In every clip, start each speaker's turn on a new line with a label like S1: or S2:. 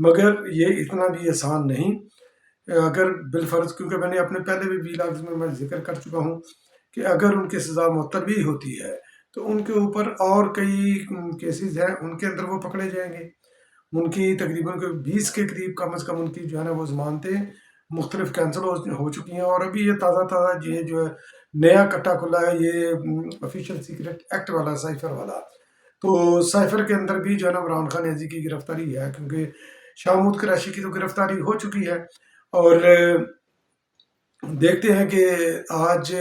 S1: مگر یہ اتنا بھی آسان نہیں. اگر بالفرض، کیونکہ میں نے اپنے پہلے بھی ویلاگز میں ذکر کر چکا ہوں کہ اگر ان کی سزا معطل ہوتی ہے تو ان کے اوپر اور کئی کیسز ہیں، ان کے اندر وہ پکڑے جائیں گے. ان کی تقریباً 20 کے قریب کم از کم ان کی جو ہے نا وہ ضمانتیں مختلف کینسل ہو چکی ہیں. اور ابھی یہ تازہ یہ جو ہے نیا کٹا کھلا ہے، یہ آفیشیل سیکرٹ ایکٹ والا، سائفر والا. تو سائفر کے اندر بھی جو ہے نا عمران خان ایزی کی گرفتاری ہے، کیونکہ شاہ قریشی کی تو گرفتاری ہو چکی ہے. اور دیکھتے ہیں کہ آج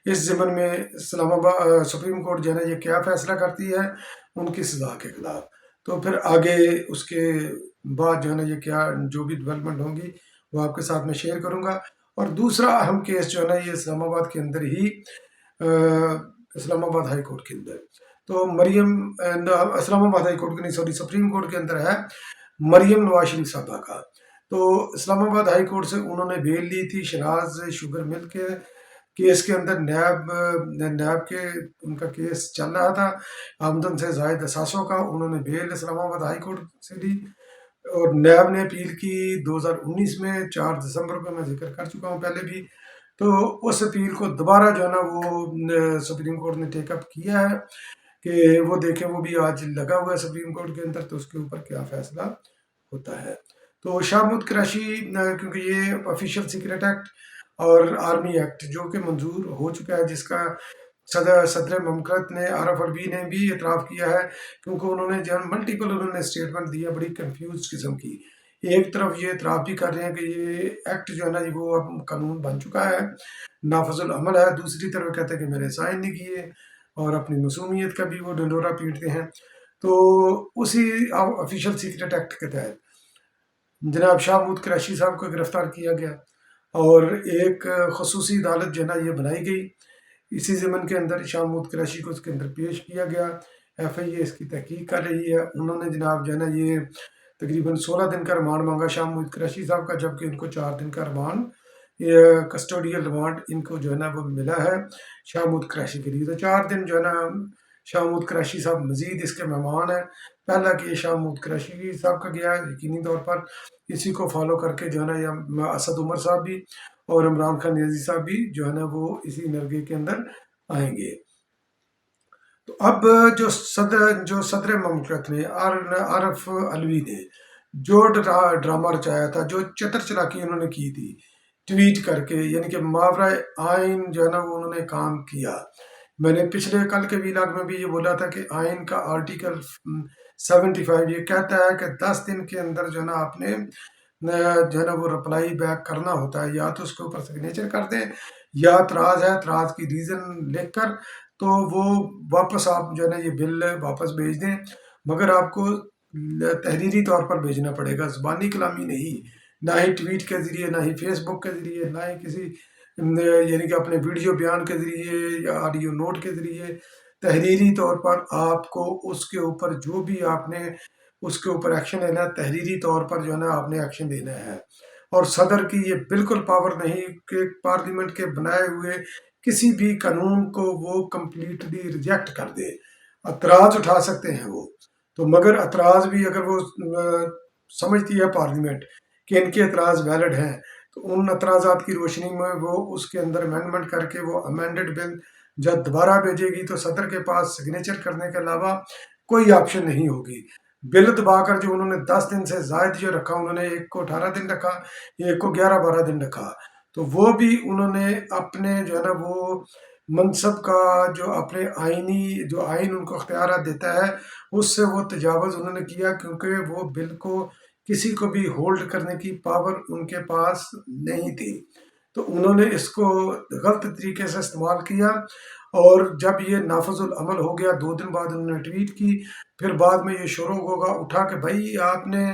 S1: اس ضمن میں اسلام آباد سپریم کورٹ جو ہے نا یہ کیا فیصلہ کرتی ہے ان کی سزا کے خلاف. تو پھر آگے اس کے بعد جو ہے نا یہ کیا جو بھی ڈیولپمنٹ ہوں گی وہ آپ کے ساتھ میں شیئر کروں گا. اور دوسرا اہم کیس جو ہے نا یہ اسلام آباد کے اندر ہی، اسلام آباد ہائی کورٹ کے اندر، تو مریم، اسلام آباد ہائی کورٹ کے نہیں، سوری، سپریم کورٹ کے اندر ہے مریم نواز شریف صاحبہ کا. تو اسلام آباد ہائی کورٹ سے انہوں نے بیل لی تھی شناز شوگر مل کے کیس کے اندر. نیب کے ان کا کیس چل رہا تھا، آمدن سے زائد اثاثوں کا. انہوں نے بیل اسلام آباد ہائی کورٹ سے لی اور نیب نے اپیل کی 2019 میں 4 دسمبر کو، میں ذکر کر چکا ہوں پہلے بھی. تو اس اپیل کو دوبارہ جو ہے نا وہ سپریم کورٹ نے ٹیک اپ کیا ہے کہ وہ دیکھیں، وہ بھی آج لگا ہوا ہے سپریم کورٹ کے اندر، تو اس کے اوپر کیا فیصلہ ہوتا ہے. تو شاہ قریشی، کیونکہ یہ آفیشیل سیکرٹ ایکٹ اور آرمی ایکٹ جو کہ منظور ہو چکا ہے، جس کا صدر مملکت نے عارف الوی نے بھی اعتراف کیا ہے، کیونکہ انہوں نے جو ملٹیپل اسٹیٹمنٹ دی ہے بڑی کنفیوز قسم کی. ایک طرف یہ اعتراف بھی کر رہے ہیں کہ یہ ایکٹ جو ہے نا وہ اب قانون بن چکا ہے، نافذ العمل ہے. دوسری طرف کہتے ہیں کہ میں نے سائن نہیں کیے اور اپنی معصومیت کا بھی وہ ڈنڈورا پیٹتے ہیں. تو اسی آفیشیل سیکرٹ ایکٹ کے تحت جناب شاہ قریشی صاحب کو گرفتار کیا گیا اور ایک خصوصی عدالت جو ہے نا یہ بنائی گئی. اسی ضمن کے اندر شاہ قریشی کو اس کے اندر پیش کیا گیا. ایف آئی اے اس کی تحقیق کر رہی ہے. انہوں نے جناب جو ہے نا یہ تقریباً 16 دن کا ریمانڈ مانگا شاہ قریشی صاحب کا، جبکہ ان کو 4 دن کا ریمانڈ، کسٹوڈیل ریمانڈ ان کو جو ہے نا وہ ملا ہے شاہ قریشی کے لیے. تو 4 دن جو ہے نا شاہ قریشی صاحب مزید اس کے مہمان ہیں. پہلا کہ شاہ قریشی صاحب کا گیا یقینی طور پر، اسی کو فالو کر کے جو ہے نا یا اسد عمر صاحب بھی اور عمران خان نیازی صاحب بھی جو ہے نا وہ اسی نرگے کے اندر آئیں گے. تو اب جو صدر مملکت نے عارف الوی نے جو ڈرامہ رچایا تھا، جو چتر چلاکی انہوں نے کی تھی ٹویٹ کر کے، یعنی کہ ماورا آئین جو ہے نا وہ انہوں نے کام کیا. میں نے پچھلے کل کے ویلاگ میں بھی یہ بولا تھا کہ آئین کا آرٹیکل 75 یہ کہتا ہے کہ 10 دن کے اندر جو ہے نا آپ نے جو ہے نا وہ رپلائی بیک کرنا ہوتا ہے، یا تو اس کے اوپر سگنیچر کر دیں، یا اعتراض ہے، اعتراض کی ریزن لکھ کر تو وہ واپس آپ جو ہے نا یہ بل واپس بھیج دیں. مگر آپ کو تحریری طور پر بھیجنا پڑے گا، زبانی کلامی نہیں، نہ ہی ٹویٹ کے ذریعے، نہ ہی فیس بک کے ذریعے، نہ ہی کسی یعنی کہ اپنے ویڈیو بیان کے ذریعے یا آڈیو نوٹ کے ذریعے. تحریری طور پر آپ کو اس کے اوپر جو بھی آپ نے اس کے اوپر ایکشن لینا ہے، تحریری طور پر جو ہے نا آپ نے ایکشن لینا ہے. اور صدر کی یہ بالکل پاور نہیں کہ پارلیمنٹ کے بنائے ہوئے کسی بھی قانون کو وہ کمپلیٹلی ریجیکٹ کر دے. اعتراض اٹھا سکتے ہیں وہ تو، مگر اعتراض بھی اگر وہ سمجھتی ہے پارلیمنٹ کہ ان کے اعتراض ویلڈ ہیں، تو ان اعتراضات کی روشنی میں وہ اس کے اندر امینڈمنٹ کر کے وہ امینڈڈ بل جب دوبارہ بھیجے گی تو صدر کے پاس سگنیچر کرنے کے علاوہ کوئی آپشن نہیں ہوگی. بل دبا کر جو انہوں نے 10 دن سے زائد جو رکھا، انہوں نے ایک کو 18 دن رکھا، ایک کو 11-12 دن رکھا، تو وہ بھی انہوں نے اپنے جو ہے نا وہ منصب کا جو اپنے آئینی جو آئین ان کو اختیارات دیتا ہے اس سے وہ تجاوز انہوں نے کیا، کیونکہ وہ بل کو کسی کو بھی ہولڈ کرنے کی پاور ان کے پاس نہیں تھی. تو انہوں نے اس کو غلط طریقے سے استعمال کیا. اور جب یہ نافذ العمل ہو گیا 2 دن بعد انہوں نے ٹویٹ کی، پھر بعد میں یہ شروع ہوگا اٹھا کہ بھائی آپ نے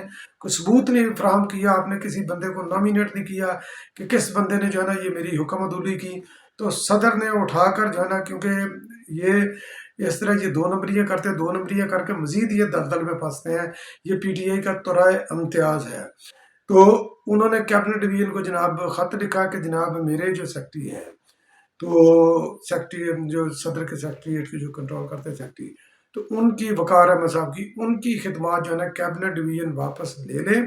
S1: کوئی ثبوت نہیں فراہم کیا، آپ نے کسی بندے کو نامینیٹ نہیں کیا کہ کس بندے نے جو ہے نا یہ میری حکم عدولی کی. تو صدر نے اٹھا کر جو ہے نا، کیونکہ یہ اس طرح یہ 2 نمبریاں کرتے، 2 نمبریاں کر کے مزید یہ دلدل میں پھنستے ہیں. یہ پی ٹی آئی کا ترائے امتیاز ہے. تو انہوں نے کیبنٹ ڈویژن کو جناب خط لکھا کہ جناب میرے جو سیکٹری ہیں، تو سیکٹری جو صدر کے سیکٹریٹ کے جو کنٹرول کرتے سیکٹری، تو ان کی وقار احمد صاحب کی ان کی خدمات جو ہے نا کیبنٹ ڈویژن واپس لے لیں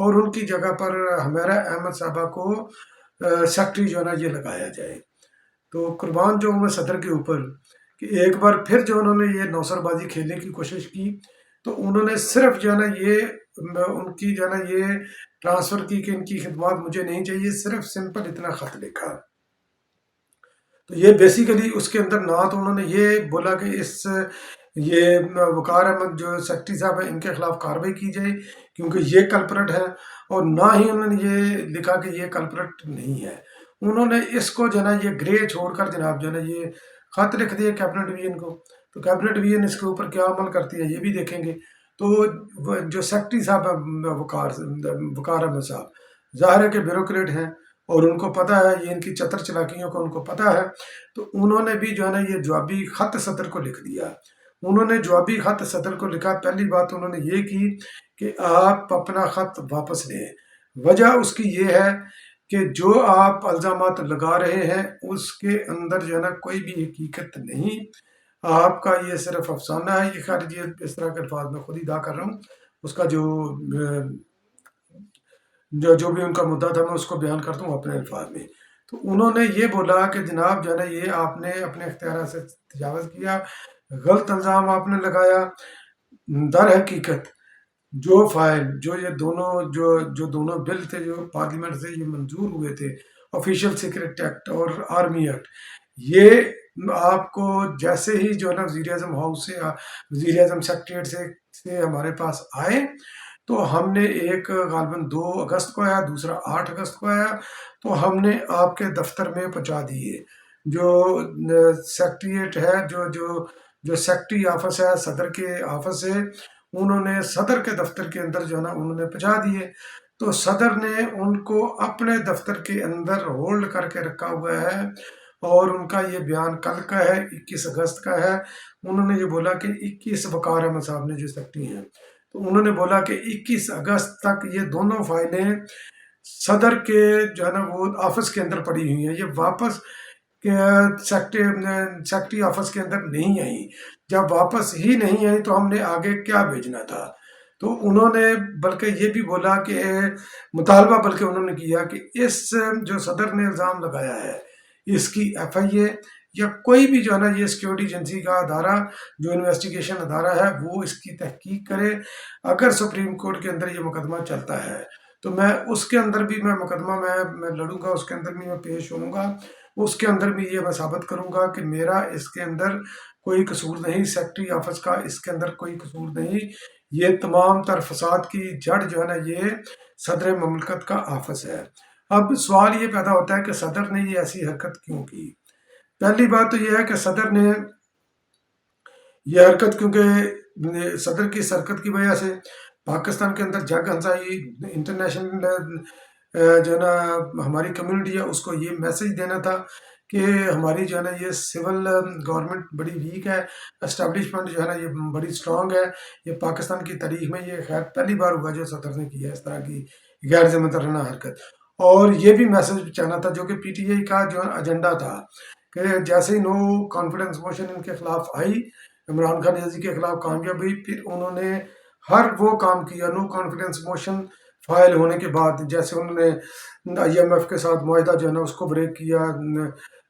S1: اور ان کی جگہ پر حمیرہ احمد صاحبہ کو سیکٹری جو ہے نا یہ لگایا جائے۔ تو قربان جو میں صدر کے اوپر کہ ایک بار پھر جو انہوں نے یہ نوسر بازی کھیلنے کی کوشش کی، تو انہوں نے صرف جو ہے نا یہ ان کی جو ہے نا یہ ٹرانسفر کی کہ ان کی خدمات مجھے نہیں چاہیے، صرف سمپل اتنا خط لکھا۔ تو یہ بیسیکلی اس کے اندر نہ تو انہوں نے یہ بولا کہ یہ وقار احمد جو سیکٹری صاحب ہیں ان کے خلاف کارروائی کی جائے کیونکہ یہ کلپرٹ ہے، اور نہ ہی انہوں نے یہ لکھا کہ یہ کلپرٹ نہیں ہے۔ انہوں نے اس کو جو ہے نا یہ گرے چھوڑ کر جناب جو ہے نا یہ خط لکھ دیا کیبنٹ ڈویژن کو۔ تو کیبنٹ ڈویژن اس کے اوپر کیا عمل کرتی ہے یہ بھی دیکھیں گے۔ تو جو سیکٹری صاحب ہے وقار احمد صاحب ظاہر ہے کہ بیوروکریٹ ہیں اور ان کو پتہ ہے یہ ان کی چتر چلاکیوں کا ان کو پتہ ہے، تو انہوں نے بھی جو ہے نا یہ جوابی خط صدر کو لکھ دیا۔ انہوں نے جوابی خط صدر کو لکھا، پہلی بات انہوں نے یہ کی کہ آپ اپنا خط واپس لیں۔ وجہ اس کی یہ ہے کہ جو آپ الزامات لگا رہے ہیں اس کے اندر جو ہے نا کوئی بھی حقیقت نہیں، آپ کا یہ صرف افسانہ ہے۔ یہ خارجی اس طرح کے الفاظ میں خود ہی ادا کر رہا ہوں، اس کا جو بھی ان کا مدعا تھا میں اس کو بیان کرتا ہوں اپنے الفاظ میں۔ تو انہوں نے یہ بولا کہ جناب جو ہے نا یہ آپ نے اپنے اختیارات سے تجاوز کیا، غلط الزام آپ نے لگایا۔ در حقیقت جو فائل جو دونوں بل تھے جو پارلیمنٹ سے یہ منظور ہوئے تھے، آفیشیل سیکرٹ ایکٹ اور آرمی ایکٹ، یہ آپ کو جیسے ہی جو ہے نا وزیر اعظم ہاؤس سے وزیر اعظم سیکریٹریٹ سے ہمارے پاس آئے، تو ہم نے ایک غالباً 2 اگست کو آیا، دوسرا 8 اگست کو آیا، تو ہم نے آپ کے دفتر میں پہنچا دیے۔ جو سیکریٹریٹ ہے جو سیکٹری آفس ہے صدر کے آفس سے، انہوں نے صدر کے دفتر کے اندر جو ہے نا انہوں نے پہنچا دیے۔ تو صدر نے ان کو اپنے دفتر کے اندر ہولڈ کر کے رکھا ہوا ہے، اور ان کا یہ بیان کل کا ہے، 21 اگست کا ہے۔ انہوں نے یہ بولا کہ 21 وقار احمد صاحب نے جو سیکٹری ہیں، تو انہوں نے بولا کہ 21 اگست تک یہ دونوں فائلیں صدر کے جو ہے نا وہ آفس کے اندر پڑی ہوئی ہیں، یہ واپس سیکٹری آفس کے اندر نہیں آئیں۔ جب واپس ہی نہیں آئی تو ہم نے آگے کیا بھیجنا تھا؟ تو انہوں نے بلکہ یہ بھی بولا کہ مطالبہ بلکہ انہوں نے کیا کہ اس جو صدر نے الزام لگایا ہے اس کی ایف آئی اے یا کوئی بھی جو ہے نا یہ سیکیورٹی ایجنسی کا ادارہ جو انویسٹیگیشن ادارہ ہے وہ اس کی تحقیق کرے۔ اگر سپریم کورٹ کے اندر یہ مقدمہ چلتا ہے تو میں اس کے اندر بھی مقدمہ میں لڑوں گا، اس کے اندر بھی میں پیش ہوں گا، اس کے اندر بھی یہ میں ثابت کروں گا کہ میرا اس کے اندر کوئی قصور نہیں، سیکٹری آفس کا اس کے اندر کوئی قصور نہیں۔ یہ تمام تر فساد کی جڑ جو ہے نا یہ صدر مملکت کا آفس ہے۔ اب سوال یہ پیدا ہوتا ہے کہ صدر نے یہ ایسی حرکت کیوں کی؟ پہلی بات تو یہ ہے کہ صدر نے یہ حرکت کیونکہ صدر کی اس حرکت کی وجہ سے پاکستان کے اندر جگ ہنسائی انٹرنیشنل جو ہے نا ہماری کمیونٹی ہے اس کو یہ میسج دینا تھا کہ ہماری جو ہے نا یہ سول گورنمنٹ بڑی ویک ہے، اسٹیبلشمنٹ جو ہے نا یہ بڑی سٹرونگ ہے۔ یہ پاکستان کی تاریخ میں یہ خیر پہلی بار ہوا جو صدر نے کیا اس طرح کی غیر ذمہ دارانہ حرکت، اور یہ بھی میسج چاہنا تھا جو کہ پی ٹی آئی کا جو ایجنڈا تھا کہ جیسے ہی نو کانفیڈنس موشن ان کے خلاف آئی، عمران خان ایزی کے خلاف کامیاب ہوئی، پھر انہوں نے ہر وہ کام کیا نو کانفیڈنس موشن فائل ہونے کے بعد، جیسے انہوں نے آئی ایم ایف کے ساتھ معاہدہ جو ہے نا اس کو بریک کیا،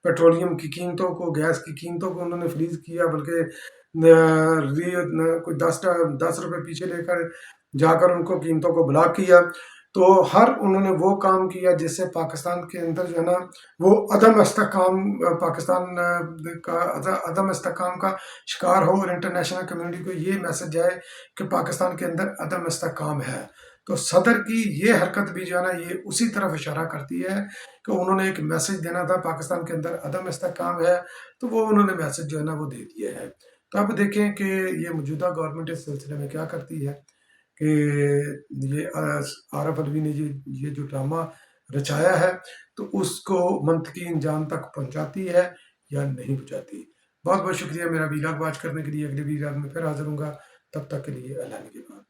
S1: پیٹرولیم کی قیمتوں کو، گیس کی قیمتوں کو انہوں نے فریز کیا، بلکہ کوئی 10 روپے پیچھے لے کر جا کر ان کو قیمتوں کو بلاک کیا۔ تو انہوں نے وہ کام کیا جس سے پاکستان کے اندر جو ہے نا وہ عدم استحکام، پاکستان کا عدم استحکام کا شکار ہو، اور انٹرنیشنل کمیونٹی کو یہ میسج آئے کہ پاکستان کے اندر عدم استحکام ہے۔ تو صدر کی یہ حرکت بھی جو ہے نا یہ اسی طرف اشارہ کرتی ہے کہ انہوں نے ایک میسج دینا تھا پاکستان کے اندر عدم استحکام ہے، تو وہ انہوں نے میسج جو ہے نا وہ دے دیا ہے۔ تو اب دیکھیں کہ یہ موجودہ گورنمنٹ اس سلسلے میں کیا کرتی ہے، کہ یہ عارف علوی نے یہ جو ڈرامہ رچایا ہے تو اس کو منطقی انجام تک پہنچاتی ہے یا نہیں پہنچاتی۔ بہت بہت شکریہ میرا ویلاگ واچ کرنے کے لیے۔ اگلے ویلاگ میں پھر حاضر ہوں گا، تب تک کے لیے اللہ نے کے بعد۔